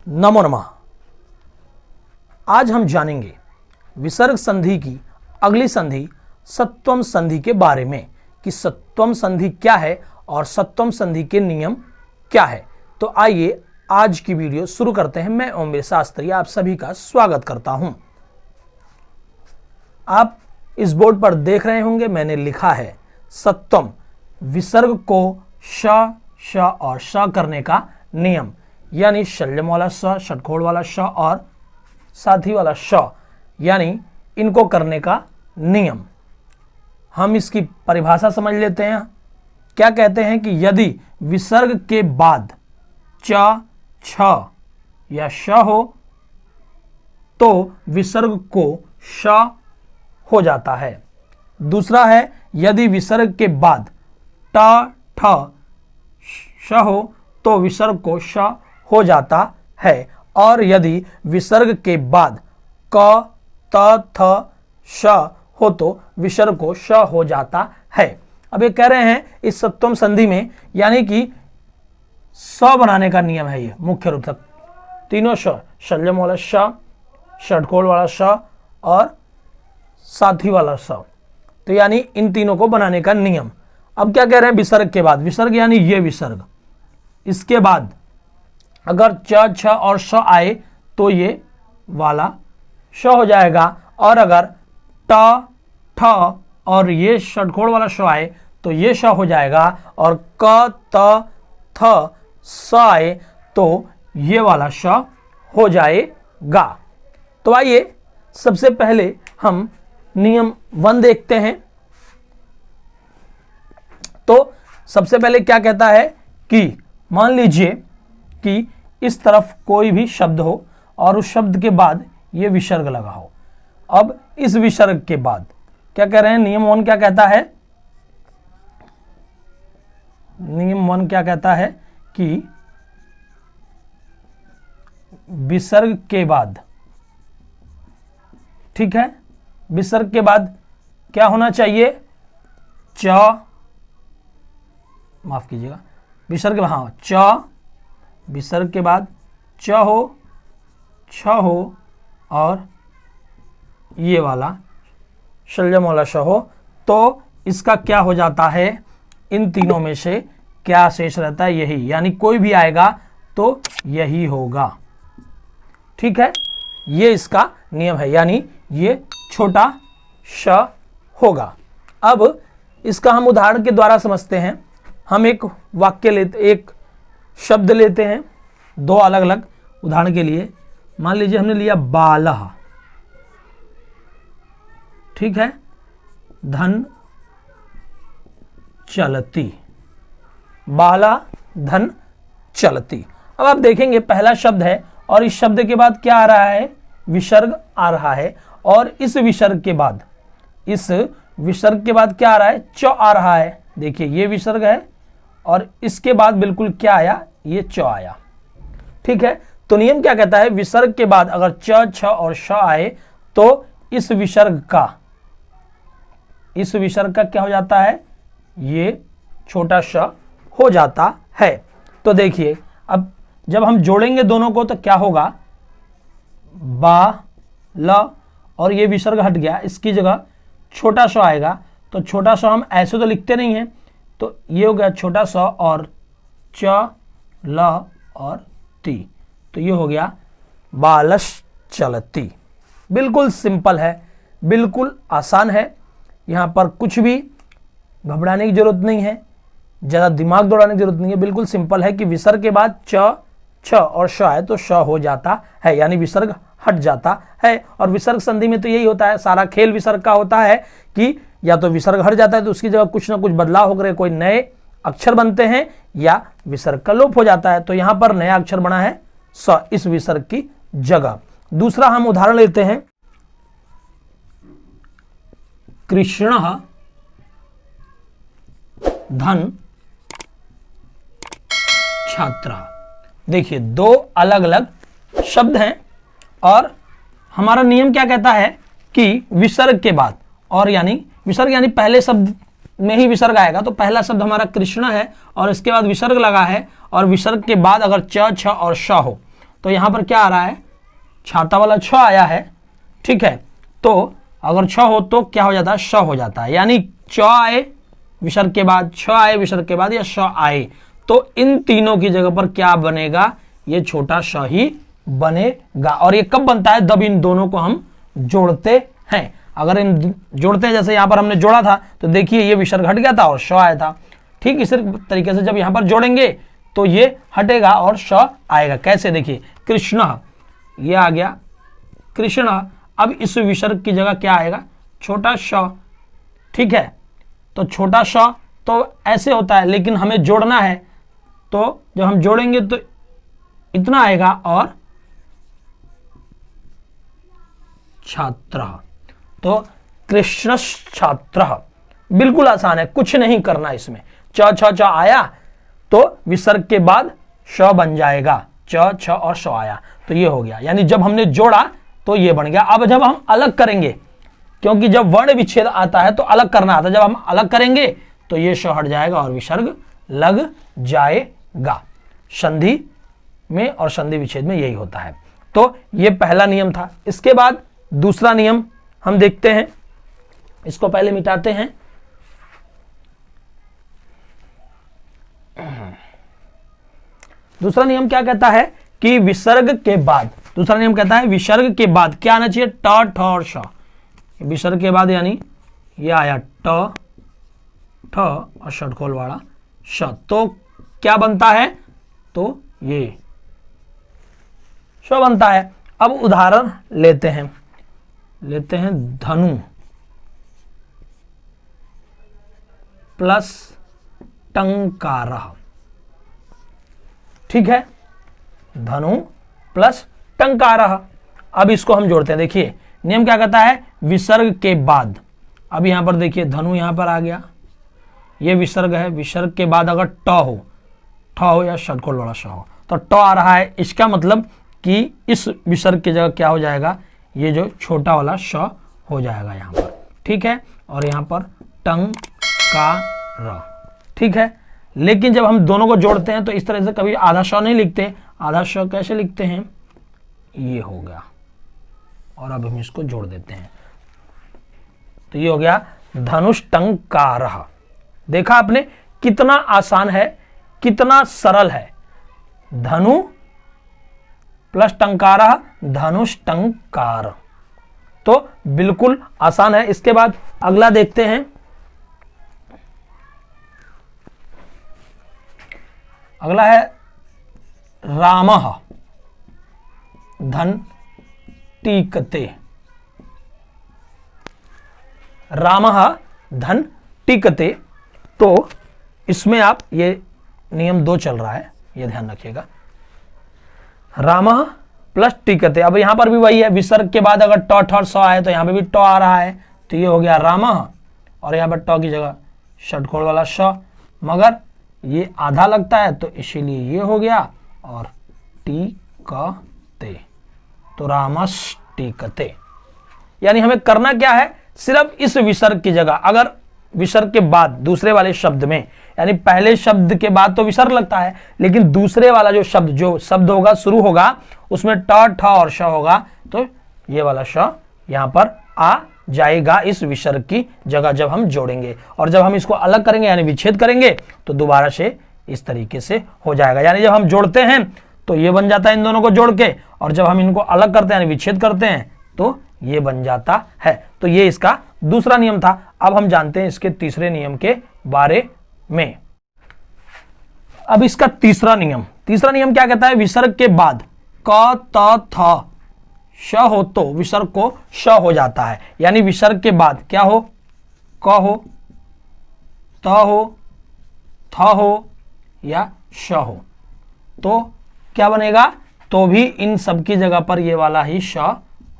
नमो नमः। आज हम जानेंगे विसर्ग संधि की अगली संधि सत्वम संधि के बारे में कि सत्वम संधि क्या है और सत्वम संधि के नियम क्या है। तो आइए आज की वीडियो शुरू करते हैं। मैं ओमवीर शास्त्री आप सभी का स्वागत करता हूं। आप इस बोर्ड पर देख रहे होंगे मैंने लिखा है सत्वम, विसर्ग को श और श करने का नियम, यानी शल्यम वाला स, षटकोण वाला श और साथी वाला श, यानी इनको करने का नियम। हम इसकी परिभाषा समझ लेते हैं। क्या कहते हैं कि यदि विसर्ग के बाद च, छ या श हो तो विसर्ग को श हो जाता है। दूसरा है यदि विसर्ग के बाद ट, ठ, श हो तो विसर्ग को श हो जाता है, और यदि विसर्ग के बाद क, त, थ, श हो तो विसर्ग को श हो जाता है। अब ये कह रहे हैं इस सत्वम संधि में, यानी कि स बनाने का नियम है। ये मुख्य रूप से तीनों श, शल्यम वाला श, षटकोण वाला श और साथी वाला स, तो यानी इन तीनों को बनाने का नियम। अब क्या कह रहे हैं विसर्ग के बाद, विसर्ग यानी ये विसर्ग, इसके बाद अगर च, छ और श आए तो ये वाला श हो जाएगा, और अगर ट, ठ और ये षटकोण वाला श आए तो ये श हो जाएगा, और क, त, थ, स आए तो ये वाला श हो जाएगा। तो आइए सबसे पहले हम नियम 1 देखते हैं। तो सबसे पहले क्या कहता है कि मान लीजिए कि इस तरफ कोई भी शब्द हो और उस शब्द के बाद ये विसर्ग लगा हो। अब इस विसर्ग के बाद क्या कह रहे हैं, नियम 1 क्या कहता है, नियम 1 क्या कहता है कि विसर्ग के बाद, ठीक है, विसर्ग के बाद क्या होना चाहिए, च, माफ कीजिएगा, विसर्ग, हाँ च, विसर्ग के बाद च हो, छ हो और ये वाला शल्यम वाला श हो, तो इसका क्या हो जाता है, इन तीनों में से क्या शेष रहता है, यही, यानी कोई भी आएगा तो यही होगा। ठीक है, ये इसका नियम है, यानी ये छोटा श होगा। अब इसका हम उदाहरण के द्वारा समझते हैं। हम एक वाक्य लेते, एक शब्द लेते हैं, दो अलग अलग उदाहरण के लिए। मान लीजिए हमने लिया बालः, ठीक है, धन चलती, बाला धन चलती। अब आप देखेंगे पहला शब्द है और इस शब्द के बाद क्या आ रहा है, विसर्ग आ रहा है, और इस विसर्ग के बाद, इस विसर्ग के बाद क्या आ रहा है, च आ रहा है। देखिए ये विसर्ग है और इसके बाद बिल्कुल क्या आया, ये च आया। ठीक है, तो नियम क्या कहता है, विसर्ग के बाद अगर च, छ और श आए तो इस विसर्ग का क्या हो जाता है, ये छोटा श हो जाता है। तो देखिए अब जब हम जोड़ेंगे दोनों को तो क्या होगा, बा, ल, और ये विसर्ग हट गया, इसकी जगह छोटा स आएगा। तो छोटा स हम ऐसे तो लिखते नहीं हैं, तो ये हो गया छोटा स और च, ल और ती, तो ये हो गया बालश चलती। बिल्कुल सिंपल है, बिल्कुल आसान है, यहाँ पर कुछ भी घबराने की जरूरत नहीं है, ज़्यादा दिमाग दौड़ाने की जरूरत नहीं है। बिल्कुल सिंपल है कि विसर्ग के बाद च, छ और श है तो श हो जाता है, यानी विसर्ग हट जाता है। और विसर्ग संधि में तो यही होता है, सारा खेल विसर्ग का होता है कि या तो विसर्ग हट जाता है तो उसकी जगह कुछ ना कुछ बदलाव होकर कोई नए अक्षर बनते हैं, या विसर्ग का लोप हो जाता है। तो यहां पर नया अक्षर बना है स इस विसर्ग की जगह। दूसरा हम उदाहरण लेते हैं, कृष्णः धन छात्रा। देखिए दो अलग अलग शब्द हैं और हमारा नियम क्या कहता है कि विसर्ग के बाद, और यानी विसर्ग यानी पहले शब्द में ही विसर्ग आएगा, तो पहला शब्द हमारा कृष्ण है और इसके बाद विसर्ग लगा है, और विसर्ग के बाद अगर च, छ और श हो तो यहां पर क्या आ रहा है, छाता वाला छ आया है, ठीक है। तो अगर छ हो तो क्या हो जाता है, श हो जाता है, यानी च आए विसर्ग के बाद, छ आए विसर्ग के बाद, या श आए, तो इन तीनों की जगह पर क्या बनेगा, ये छोटा श ही बनेगा। और ये कब बनता है, जब इन दोनों को हम जोड़ते हैं। अगर इन जोड़ते हैं, जैसे यहां पर हमने जोड़ा था तो देखिए ये विसर्ग हट गया था और श आया था। ठीक इसी तरीके से जब यहां पर जोड़ेंगे तो ये हटेगा और श आएगा। कैसे, देखिए कृष्ण, ये आ गया कृष्ण। अब इस विसर्ग की जगह क्या आएगा, छोटा श, ठीक है। तो छोटा श तो ऐसे होता है, लेकिन हमें जोड़ना है, तो जब हम जोड़ेंगे तो इतना आएगा और छात्र, तो कृष्ण छात्र। बिल्कुल आसान है, कुछ नहीं करना इसमें। च छ छ आया तो विसर्ग के बाद श बन जाएगा, च छ और श आया तो ये हो गया, यानी जब हमने जोड़ा तो ये बन गया। अब जब हम अलग करेंगे, क्योंकि जब वर्ण विच्छेद आता है तो अलग करना आता है, जब हम अलग करेंगे तो ये श हट जाएगा और विसर्ग लग जाएगा। संधि में और संधि विच्छेद में यही होता है। तो ये पहला नियम था। इसके बाद दूसरा नियम हम देखते हैं, इसको पहले मिटाते हैं। दूसरा नियम क्या कहता है कि विसर्ग के बाद, दूसरा नियम कहता है विसर्ग के बाद क्या आना चाहिए, ट ठ और श। विसर्ग के बाद यानी ये आया ट ठ और षटकोल वाला श, तो क्या बनता है, तो ये श बनता है। अब उदाहरण लेते हैं धनु प्लस टंकार, ठीक है, धनु प्लस टंकार। अब इसको हम जोड़ते हैं। देखिए नियम क्या कहता है, विसर्ग के बाद, अब यहां पर देखिए धनु यहां पर आ गया, ये विसर्ग है, विसर्ग के बाद अगर ट हो या षटकोल वाला श हो तो ट आ रहा है, इसका मतलब कि इस विसर्ग की जगह क्या हो जाएगा, ये जो छोटा वाला श हो जाएगा यहां पर, ठीक है। और यहां पर टंकार, ठीक है। लेकिन जब हम दोनों को जोड़ते हैं तो इस तरह से कभी आधा श नहीं लिखते, आधा श कैसे लिखते हैं, ये हो गया, और अब हम इसको जोड़ देते हैं तो ये हो गया धनुष टंकार। देखा आपने कितना आसान है, कितना सरल है, धनु प्लस टंकार, धनुष टंकार, तो बिल्कुल आसान है। इसके बाद अगला देखते हैं, अगला है रामः धन टीकते, रामः धन टीकते। तो इसमें आप ये नियम 2 चल रहा है, ये ध्यान रखिएगा, रामः प्लस टीकते। अब यहां पर भी वही है, विसर्ग के बाद अगर ट ठ स आए तो यहां पे भी ट आ रहा है, तो ये हो गया रामः, और यहां पर ट की जगह षटकोल वाला श, मगर ये आधा लगता है तो इसीलिए ये हो गया, और टीकते, तो रामष्टीकते। यानी हमें करना क्या है, सिर्फ इस विसर्ग की जगह, अगर विसर्ग के बाद दूसरे वाले शब्द में, यानी पहले शब्द के बाद तो विसर्ग लगता है, लेकिन दूसरे वाला जो शब्द होगा, शुरू होगा, उसमें ट ठ और श होगा, तो ये वाला श यहां पर आ जाएगा इस विसर्ग की जगह जब हम जोड़ेंगे। और जब हम इसको अलग करेंगे यानी विच्छेद करेंगे तो दोबारा से इस तरीके से हो जाएगा। यानी जब हम जोड़ते हैं तो ये बन जाता है इन दोनों को जोड़ के, और जब हम इनको अलग करते हैं यानी विच्छेद करते हैं तो ये बन जाता है। तो ये इसका दूसरा नियम था। अब हम जानते हैं इसके तीसरे नियम के बारे में। अब इसका तीसरा नियम क्या कहता है, विसर्ग के बाद क त थ श हो तो विसर्ग को श हो जाता है। यानी विसर्ग के बाद क्या हो, क हो, त हो, थ हो या श हो, तो क्या बनेगा, तो भी इन सब की जगह पर ये वाला ही श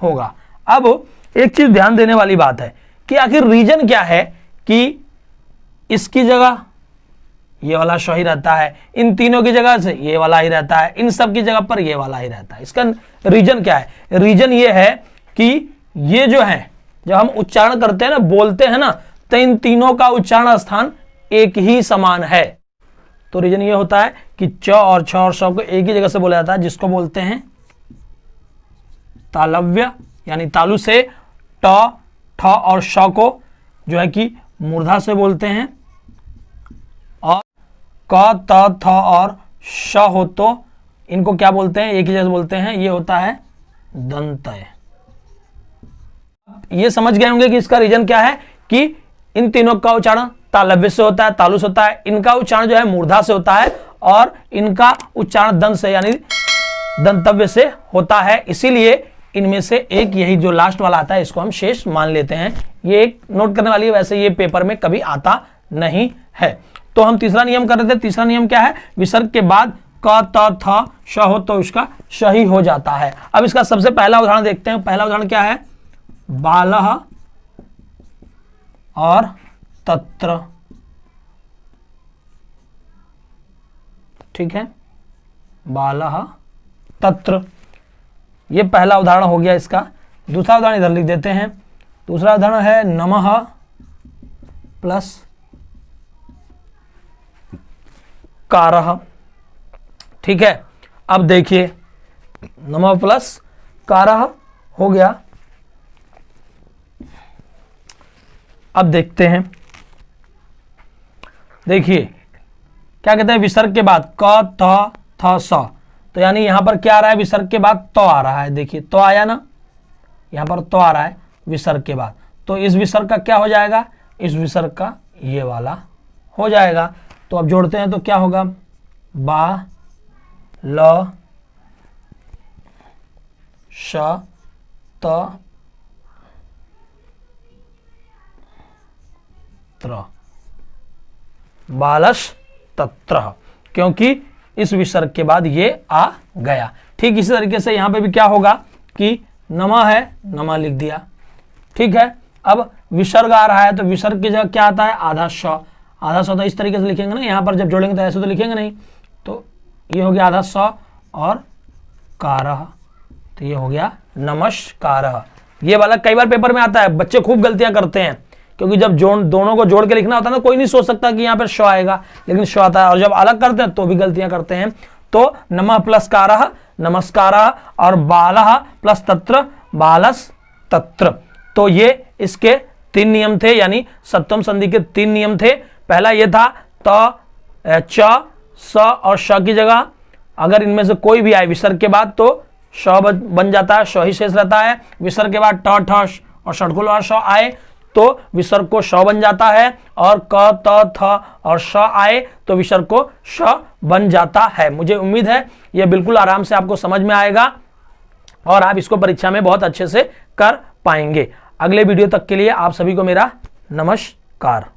होगा। अब एक चीज ध्यान देने वाली बात है कि आखिर रीजन क्या है कि इसकी जगह ये वाला श ही रहता है, इन तीनों की जगह से ये वाला ही रहता है, इन सब की जगह पर ये वाला ही रहता है। इसका रीजन क्या है, रीजन ये है कि ये जो है जब हम उच्चारण करते हैं ना, बोलते हैं ना, तो इन तीनों का उच्चारण स्थान एक ही समान है। तो रीजन ये होता है कि च और छ और श को एक ही जगह से बोला जाता है, जिसको बोलते हैं तालव्य यानी तालु से ट, ठ और श को जो है कि मूर्धा से बोलते हैं, और क, त, थ और श हो तो इनको क्या बोलते हैं, एक ही जैसे बोलते हैं, ये होता है दंतय। ये समझ गए होंगे कि इसका रीजन क्या है कि इन तीनों का उच्चारण तालव्य से होता है, तालु से होता है, इनका उच्चारण जो है मूर्धा से होता है, और इनका उच्चारण दंत से यानी दंतव्य से होता है। इसीलिए इनमें से एक यही जो लास्ट वाला आता है इसको हम शेष मान लेते हैं। ये एक नोट करने वाली है, वैसे ये पेपर में कभी आता नहीं है। तो हम तीसरा नियम कर रहे थे। तीसरा नियम क्या है, विसर्ग के बाद क, त, थ, श हो तो इसका श ही हो जाता है। अब इसका सबसे पहला उदाहरण देखते हैं। पहला उदाहरण क्या है, बालः और तत्र। ठीक है, बालः तत्र, ये पहला उदाहरण हो गया इसका। दूसरा उदाहरण इधर लिख देते हैं। दूसरा उदाहरण है नमः प्लस कारः। ठीक है, अब देखिए नमः प्लस कारः हो गया। अब देखते हैं, देखिए क्या कहते हैं, विसर्ग के बाद क, त, थ, स, तो यानी यहां पर क्या आ रहा है, विसर्ग के बाद तो आ रहा है। देखिए तो आया ना, यहां पर तो आ रहा है विसर्ग के बाद, तो इस विसर्ग का क्या हो जाएगा, इस विसर्ग का ये वाला हो जाएगा। तो अब जोड़ते हैं तो क्या होगा, बा ल श त त्र, बालश तत्र, क्योंकि इस विसर्ग के बाद ये आ गया। ठीक इसी तरीके से यहां पे भी क्या होगा कि नमा है, नमा लिख दिया। ठीक है, अब विसर्ग आ रहा है तो विसर्ग की जगह क्या आता है, आधा श। आधा स तो इस तरीके से लिखेंगे ना, यहां पर जब जोड़ेंगे तो ऐसे तो लिखेंगे नहीं, तो ये हो गया आधा स और कारः, तो ये हो गया नमस्कारः। ये वाला कई बार पेपर में आता है, बच्चे खूब गलतियां करते हैं, क्योंकि जब दोनों को जोड़ के लिखना होता है ना, कोई नहीं सोच सकता कि यहाँ पर श आएगा, लेकिन श आता है, और जब अलग करते हैं तो भी गलतियां करते हैं। तो नमः प्लस कारः नमस्कारः, और बालः प्लस तत्र बालस तत्र। तो ये इसके 3 नियम थे, यानी सप्तम संधि के 3 नियम थे। पहला ये था त, च, स और श की जगह अगर इनमें से कोई भी आए विसर्ग के बाद तो श बन जाता है, श ही शेष रहता है। विसर्ग के बाद ट, ठ और षट्कुल और श आए तो विसर्ग को श बन जाता है, और क, त, थ और श आए तो विसर्ग को श बन जाता है। मुझे उम्मीद है यह बिल्कुल आराम से आपको समझ में आएगा और आप इसको परीक्षा में बहुत अच्छे से कर पाएंगे। अगले वीडियो तक के लिए आप सभी को मेरा नमस्कार।